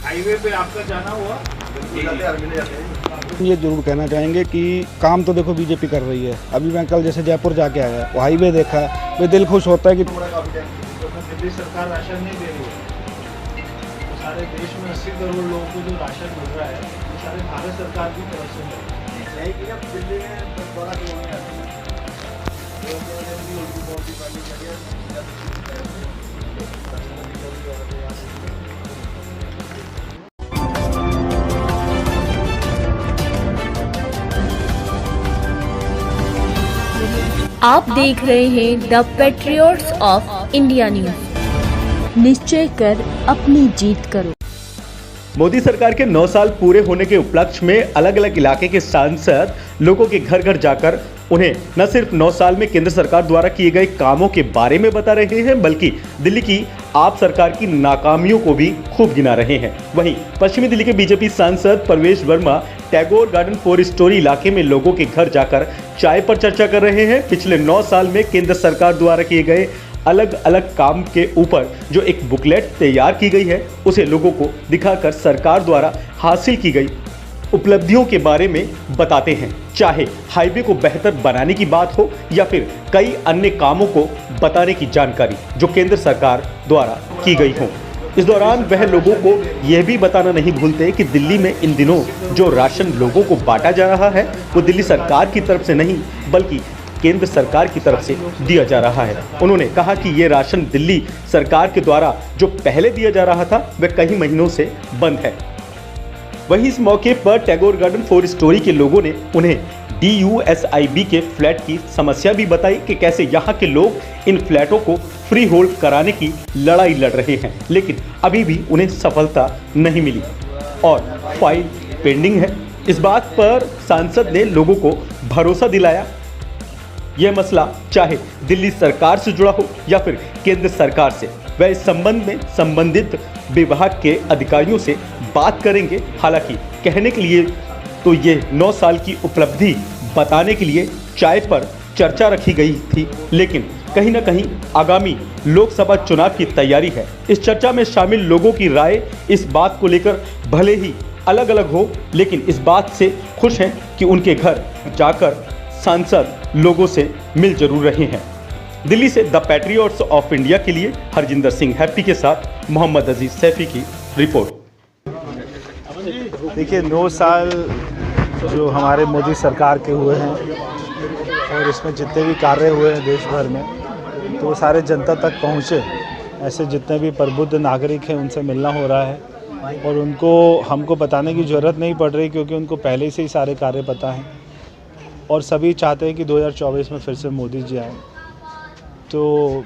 Highway पे आपका जाना हुआ? ये जरूर कहना चाहेंगे कि काम तो देखो बीजेपी कर रही है। अभी मैं कल जैसे जयपुर जाके आया, वो हाईवे देखा, वो दिल खुश होता है कि दिल्ली सरकार राशन नहीं दे रही है। तो सारे देश में 80 करोड़ लोगों को जो राशन मिल रहा है वो सारे भारत सरकार की तरफ से मिल रहा है। दिल्ली में बड़ा आप देख रहे हैं the patriots of India news. निश्चय कर अपनी जीत करो। मोदी सरकार के 9 साल पूरे होने के उपलक्ष्य में अलग अलग इलाके के सांसद लोगों के घर घर जाकर उन्हें न सिर्फ 9 साल में केंद्र सरकार द्वारा किए गए कामों के बारे में बता रहे हैं, बल्कि दिल्ली की आप सरकार की नाकामियों को भी खूब गिना रहे हैं। वहीं पश्चिमी दिल्ली के बीजेपी सांसद परवेश वर्मा टैगोर गार्डन 4 स्टोरी इलाके में लोगों के घर जाकर चाय पर चर्चा कर रहे हैं। पिछले 9 साल में केंद्र सरकार द्वारा किए गए अलग अलग काम के ऊपर जो एक बुकलेट तैयार की गई है, उसे लोगों को दिखाकर सरकार द्वारा हासिल की गई उपलब्धियों के बारे में बताते हैं। चाहे हाईवे को बेहतर बनाने की बात हो या फिर कई अन्य कामों को बताने की जानकारी जो केंद्र सरकार द्वारा की गई हो। इस दौरान वह लोगों को यह भी बताना नहीं भूलते कि दिल्ली में इन दिनों जो राशन लोगों को बांटा जा रहा है वो दिल्ली सरकार की तरफ से नहीं बल्कि केंद्र सरकार की तरफ से दिया जा रहा है। उन्होंने कहा कि ये राशन दिल्ली सरकार के द्वारा जो पहले दिया जा रहा था वह कई महीनों से बंद है। वहीं इस मौके पर टैगोर गार्डन 4 स्टोरी के लोगों ने उन्हें DUSIB के फ्लैट की समस्या भी बताई कि कैसे यहाँ के लोग इन फ्लैटों को फ्री होल्ड कराने की लड़ाई लड़ रहे हैं, लेकिन अभी भी उन्हें सफलता नहीं मिली और फाइल पेंडिंग है। इस बात पर सांसद ने लोगों को भरोसा दिलाया यह मसला चाहे दिल्ली सरकार से जुड़ा हो या फिर केंद्र सरकार से, वह इस संबंध में संबंधित विभाग के अधिकारियों से बात करेंगे। हालांकि कहने के लिए तो ये 9 साल की उपलब्धि बताने के लिए चाय पर चर्चा रखी गई थी, लेकिन कहीं ना कहीं आगामी लोकसभा चुनाव की तैयारी है। इस चर्चा में शामिल लोगों की राय इस बात को लेकर भले ही अलग अलग हो, लेकिन इस बात से खुश हैं कि उनके घर जाकर सांसद लोगों से मिल जरूर रहे हैं। दिल्ली से द पैट्रियट्स ऑफ इंडिया के लिए हरजिंदर सिंह हैप्पी के साथ मोहम्मद अजीज सैफी की रिपोर्ट। देखिए 9 साल जो हमारे मोदी सरकार के हुए हैं और इसमें जितने भी कार्य हुए हैं देश भर में, तो वो सारे जनता तक पहुँचे। ऐसे जितने भी प्रबुद्ध नागरिक हैं उनसे मिलना हो रहा है और उनको हमको बताने की ज़रूरत नहीं पड़ रही क्योंकि उनको पहले से ही सारे कार्य पता हैं और सभी चाहते हैं कि 2024 में फिर से मोदी जी आए। तो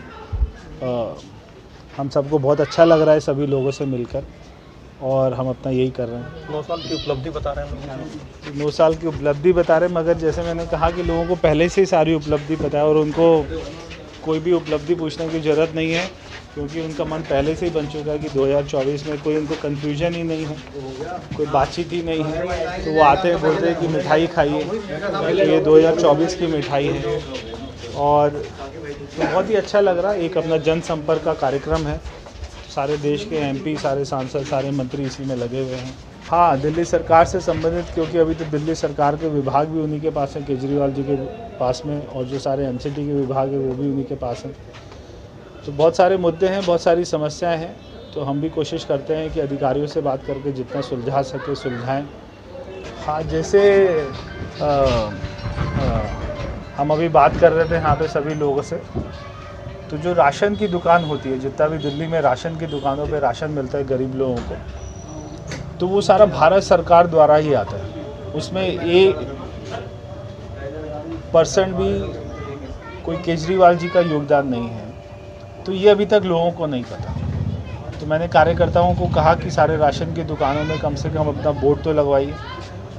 हम सबको बहुत अच्छा लग रहा है सभी लोगों से मिलकर और हम अपना यही कर रहे हैं। 9 साल की उपलब्धि बता रहे हैं। 9 साल की उपलब्धि बता रहे हैं, मगर जैसे मैंने कहा कि लोगों को पहले से ही सारी उपलब्धि पता है और उनको कोई भी उपलब्धि पूछने की ज़रूरत नहीं है क्योंकि उनका मन पहले से ही बन चुका है कि 2024 में कोई उनको कन्फ्यूजन ही नहीं है, कोई बातचीत ही नहीं है। तो वो आते हैं बोलते हैं कि मिठाई खाइए, तो ये 2024 की मिठाई है और तो बहुत ही अच्छा लग रहा है। एक अपना जनसंपर्क का कार्यक्रम है, सारे देश के MP, सारे सांसद, सारे मंत्री इसी में लगे हुए हैं। हाँ, दिल्ली सरकार से संबंधित, क्योंकि अभी तो दिल्ली सरकार के विभाग भी उन्हीं के पास हैं, केजरीवाल जी के पास में, और जो सारे MCT के विभाग है वो भी उन्हीं के पास हैं। तो बहुत सारे मुद्दे हैं, बहुत सारी समस्याएं हैं, तो हम भी कोशिश करते हैं कि अधिकारियों से बात करके जितना सुलझा सके सुलझाएं। हाँ, जैसे हम अभी बात कर रहे थे यहाँ पे सभी लोगों से, तो जो राशन की दुकान होती है, जितना भी दिल्ली में राशन की दुकानों पे राशन मिलता है गरीब लोगों को, तो वो सारा भारत सरकार द्वारा ही आता है। उसमें 1% भी कोई केजरीवाल जी का योगदान नहीं है। तो ये अभी तक लोगों को नहीं पता। तो मैंने कार्यकर्ताओं को कहा कि सारे राशन की दुकानों में कम से कम अपना बोर्ड तो लगवाइए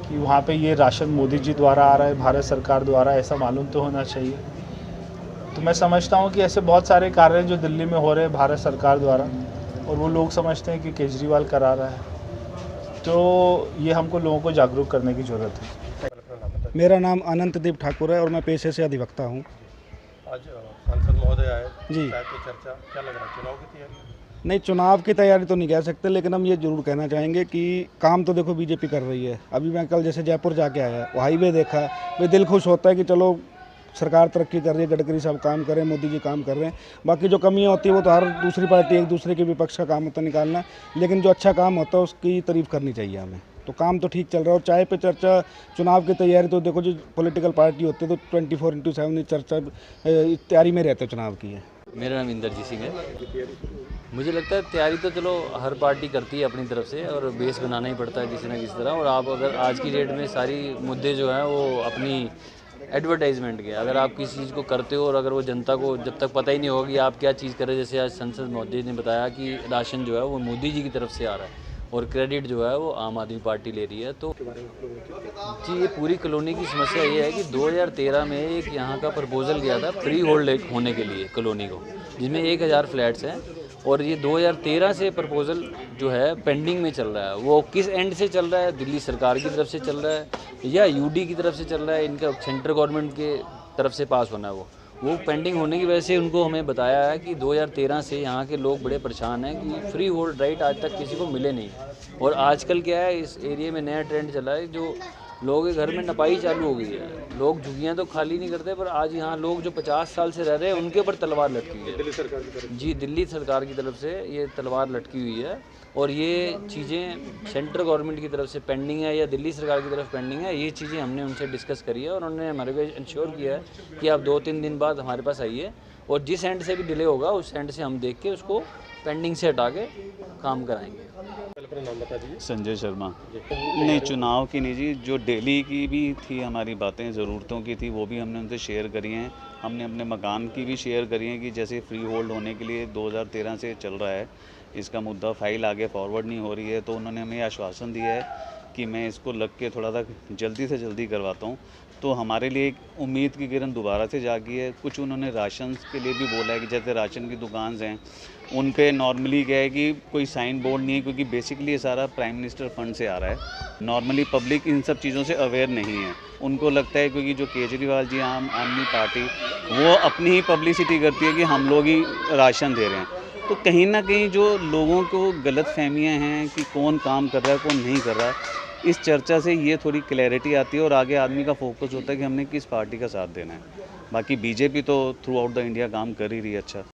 कि वहाँ पे ये राशन मोदी जी द्वारा आ रहा है, भारत सरकार द्वारा, ऐसा मालूम तो होना चाहिए। तो मैं समझता हूँ कि ऐसे बहुत सारे कार्य जो दिल्ली में हो रहे हैं भारत सरकार द्वारा और वो लोग समझते हैं कि केजरीवाल करा रहा है, तो ये हमको लोगों को जागरूक करने की ज़रूरत है। मेरा नाम अनंतदीप ठाकुर है और मैं पेशे से अधिवक्ता हूँ। आज सांसद महोदय आए जी। चाय पे चर्चा, क्या लग रहा है चुनाव की तैयारी? नहीं, चुनाव की तैयारी तो नहीं कह सकते, लेकिन हम ये जरूर कहना चाहेंगे कि काम तो देखो बीजेपी कर रही है। अभी मैं कल जैसे जयपुर जाके आया, वो हाईवे देखा, भाई दिल खुश होता है कि चलो सरकार तरक्की कर रही है, गडकरी साहब काम कर रहे हैं, मोदी जी काम कर रहे हैं। बाकी जो कमियां होती है वो तो हर दूसरी पार्टी एक दूसरे के विपक्ष का काम होता है निकालना, लेकिन जो अच्छा काम होता है उसकी तारीफ करनी चाहिए हमें। तो काम तो ठीक चल रहा है। और चाय पे चर्चा, चुनाव की तैयारी तो देखो, जो पॉलिटिकल पार्टी होती है तो 24/7 चर्चा तैयारी में रहते चुनाव की है। मेरा नाम इंद्रजीत सिंह है। मुझे लगता है तैयारी तो चलो हर पार्टी करती है अपनी तरफ से, और बेस बनाना ही पड़ता है किसी ना किसी तरह। और आप अगर आज की डेट में सारी मुद्दे जो हैं वो अपनी एडवर्टाइजमेंट के, अगर आप किसी चीज़ को करते हो और अगर वो जनता को जब तक पता ही नहीं होगा कि आप क्या चीज़ कर रहे हैं, जैसे आज संसद मोदी ने बताया कि राशन जो है वो मोदी जी की तरफ से आ रहा है और क्रेडिट जो है वो आम आदमी पार्टी ले रही है। तो जी, ये पूरी कॉलोनी की समस्या ये है कि 2013 में एक यहाँ का प्रपोजल गया था फ्री होल्ड होने के लिए कॉलोनी को, जिसमें 1000 फ्लैट्स हैं, और ये 2013 से प्रपोजल जो है पेंडिंग में चल रहा है। वो किस एंड से चल रहा है, दिल्ली सरकार की तरफ से चल रहा है या यूडी की तरफ से चल रहा है, इनका सेंट्रल गवर्नमेंट के तरफ से पास होना है। वो पेंडिंग होने की वजह से उनको हमें बताया है कि 2013 से यहाँ के लोग बड़े परेशान हैं कि फ्री होल्ड राइट आज तक किसी को मिले नहीं। और आजकल क्या है, इस एरिया में नया ट्रेंड चला है, जो लोगों के घर में नपाई चालू हो गई है। लोग झुग्गियाँ तो खाली नहीं करते, पर आज यहाँ लोग जो 50 साल से रह रहे हैं उनके ऊपर तलवार लटकी हुई है। दिल्ली सरकार की तरफ जी, दिल्ली सरकार की तरफ से ये तलवार लटकी हुई है। और ये चीज़ें सेंट्रल गवर्नमेंट की तरफ से पेंडिंग है या दिल्ली सरकार की तरफ पेंडिंग है, ये चीज़ें हमने उनसे डिस्कस करी है और उन्होंने हमारे को इंश्योर किया है कि आप 2-3 दिन बाद हमारे पास आइए, और जिस एंड से भी डिले होगा उस एंड से हम देख के उसको पेंडिंग से हटा के काम कराएंगे। संजय शर्मा। नहीं, चुनाव की नहीं जी, जो डेली की भी थी हमारी बातें, ज़रूरतों की थी, वो भी हमने उनसे शेयर करी हैं। हमने अपने मकान की भी शेयर करी हैं कि जैसे फ्री होल्ड होने के लिए 2013 से चल रहा है, इसका मुद्दा फाइल आगे फॉरवर्ड नहीं हो रही है, तो उन्होंने हमें आश्वासन दिया है कि मैं इसको लग के थोड़ा सा जल्दी से जल्दी करवाता हूँ। तो हमारे लिए एक उम्मीद की किरण दोबारा से जागी है। कुछ उन्होंने राशन के लिए भी बोला है कि जैसे राशन की दुकान हैं उन पे नॉर्मली क्या है कि कोई साइन बोर्ड नहीं है, क्योंकि बेसिकली ये सारा प्राइम मिनिस्टर फंड से आ रहा है। नॉर्मली पब्लिक इन सब चीज़ों से अवेयर नहीं है। उनको लगता है क्योंकि जो केजरीवाल जी आम आदमी पार्टी वो अपनी ही पब्लिसिटी करती है कि हम लोग ही राशन दे रहे हैं। तो कहीं ना कहीं जो लोगों को गलत फहमियाँ हैं कि कौन काम कर रहा है कौन नहीं कर रहा, इस चर्चा से ये थोड़ी क्लैरिटी आती है और आगे आदमी का फोकस होता है कि हमने किस पार्टी का साथ देना है। बाकी बीजेपी तो थ्रू आउट द इंडिया काम कर ही रही है अच्छा।